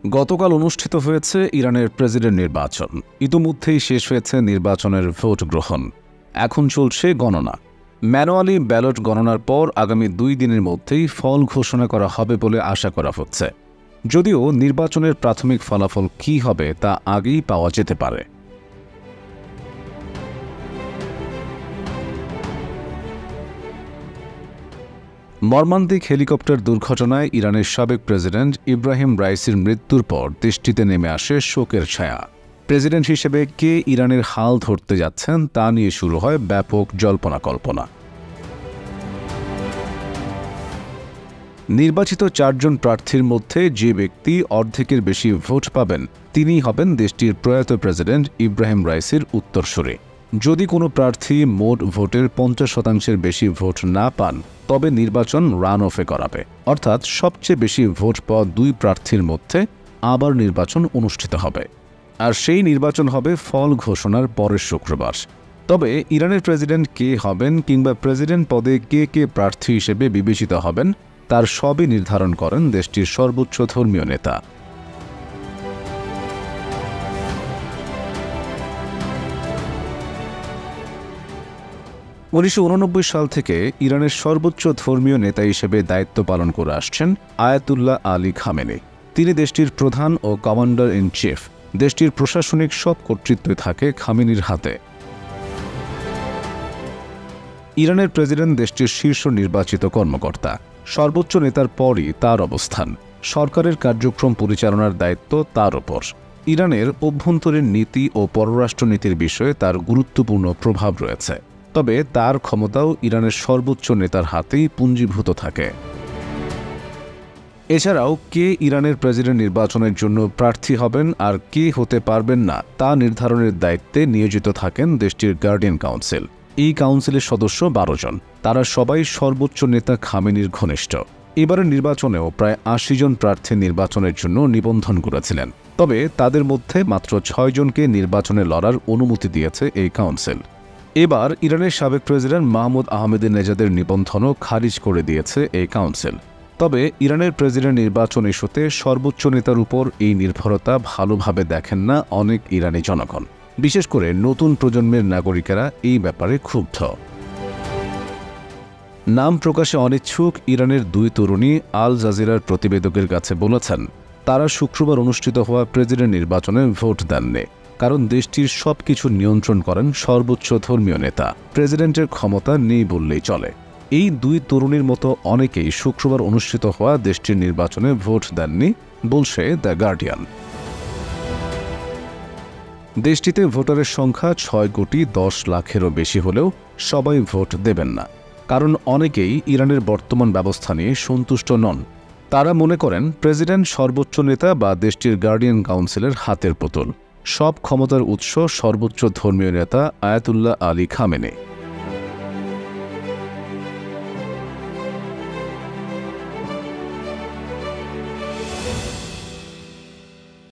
গতকাল অনুষ্ঠিত হয়েছে ইরানের প্রেসিডেন্ট নির্বাচন। ইতোমধ্যেই শেষ হয়েছে নির্বাচনের ভোট গ্রহণ। এখন চলছে গণনা। ম্যানুয়ালি ব্যালট গণনার পর আগামী 2 দিনের মধ্যেই ফল ঘোষণা করা হবে বলে আশা করা হচ্ছে। যদিও নির্বাচনের প্রাথমিক ফলাফল কী হবে তা আগেই পাওয়া যেতে পারে। মর্মান্তিক হেলিকপ্টার দুর্ঘটনায় ইরানের সাবেক প্রেসিডেন্ট ইব্রাহিম রাইসির মৃত্যুর পর দেশটিতে নেমে আসে শোকের ছায়া। প্রেসিডেন্ট হিসেবে কে ইরানের হাল ধরতে যাচ্ছেন তা নিয়ে শুরু হয় ব্যাপক জল্পনা-কল্পনা। নির্বাচিত 4 জন প্রার্থীর মধ্যে যে ব্যক্তি অর্ধেকের বেশি ভোট পাবেন তিনিই হবেন দেশটির প্রয়াত প্রেসিডেন্ট ইব্রাহিম রাইসির উত্তরসূরি। যদি কোনো প্রার্থী মোট ভোটের 50% বেশি ভোট না পান তবে নির্বাচন রান অফে করাবে, অর্থাৎ সবচেয়ে বেশি ভোট পাওয়া 2 প্রার্থীর মধ্যে আবার নির্বাচন অনুষ্ঠিত হবে। আর সেই নির্বাচন হবে ফল ঘোষণার পরের শুক্রবার। তবে ইরানের প্রেসিডেন্ট কে হবেন কিংবা প্রেসিডেন্ট পদে কে প্রার্থী হিসেবে বিবেচিত হবেন তার সবই নির্ধারণ করেন দেশটির সর্বোচ্চ ধর্মীয় নেতা। 1989 সাল থেকে ইরানের সর্বোচ্চ ধর্মীয় নেতা হিসেবে দায়িত্ব পালন করে আসছেন আয়াতুল্লাহ আলী খামেনি। তিনি দেশটির প্রধান ও কমান্ডার ইন চিফ। দেশটির প্রশাসনিক সব কর্তৃত্ব থাকে খামেনির হাতে। ইরানের প্রেসিডেন্ট দেশটির শীর্ষ নির্বাচিত কর্মকর্তা। সর্বোচ্চ নেতার পরই তার অবস্থান। সরকারের কার্যক্রম পরিচালনার দায়িত্ব তার ওপর। ইরানের অভ্যন্তরীণ নীতি ও পররাষ্ট্রনীতির বিষয়ে তার গুরুত্বপূর্ণ প্রভাব রয়েছে। তবে তার ক্ষমতাও ইরানের সর্বোচ্চ নেতার হাতেই পুঞ্জীভূত থাকে। এছাড়াও কে ইরানের প্রেসিডেন্ট নির্বাচনের জন্য প্রার্থী হবেন আর কে হতে পারবেন না তা নির্ধারণের দায়িত্বে নিয়োজিত থাকেন দেশটির গার্ডিয়ান কাউন্সিল। এই কাউন্সিলের সদস্য 12 জন। তারা সবাই সর্বোচ্চ নেতা খামেনির ঘনিষ্ঠ। এবারের নির্বাচনেও প্রায় 80 জন প্রার্থী নির্বাচনের জন্য নিবন্ধন করেছিলেন। তবে তাদের মধ্যে মাত্র 6 জনকে নির্বাচনে লড়ার অনুমতি দিয়েছে এই কাউন্সিল। এবার ইরানের সাবেক প্রেসিডেন্ট মাহমুদ আহমেদিনেজাদের নিবন্ধনও খারিজ করে দিয়েছে এই কাউন্সিল। তবে ইরানের প্রেসিডেন্ট নির্বাচন ইস্যুতে সর্বোচ্চ নেতার উপর এই নির্ভরতা ভালোভাবে দেখেন না অনেক ইরানি জনগণ। বিশেষ করে নতুন প্রজন্মের নাগরিকেরা এই ব্যাপারে ক্ষুব্ধ। নাম প্রকাশে অনিচ্ছুক ইরানের 2 তরুণী আল জাজিরার প্রতিবেদকের কাছে বলেছেন তারা শুক্রবার অনুষ্ঠিত হওয়া প্রেসিডেন্ট নির্বাচনে ভোট দেননি, কারণ দেশটির সবকিছু নিয়ন্ত্রণ করেন সর্বোচ্চ ধর্মীয় নেতা। প্রেসিডেন্টের ক্ষমতা নেই বললেই চলে। এই 2 তরুণীর মতো অনেকেই শুক্রবার অনুষ্ঠিত হওয়া দেশটির নির্বাচনে ভোট দেননি বলছে দ্য গার্ডিয়ান। দেশটিতে ভোটারের সংখ্যা 6 কোটি 10 লাখেরও বেশি হলেও সবাই ভোট দেবেন না, কারণ অনেকেই ইরানের বর্তমান ব্যবস্থা নিয়ে সন্তুষ্ট নন। তারা মনে করেন প্রেসিডেন্ট সর্বোচ্চ নেতা বা দেশটির গার্ডিয়ান কাউন্সিলের হাতের পুতুল। সব ক্ষমতার উৎস সর্বোচ্চ ধর্মীয় নেতা আয়াতুল্লাহ আলী খামেনি।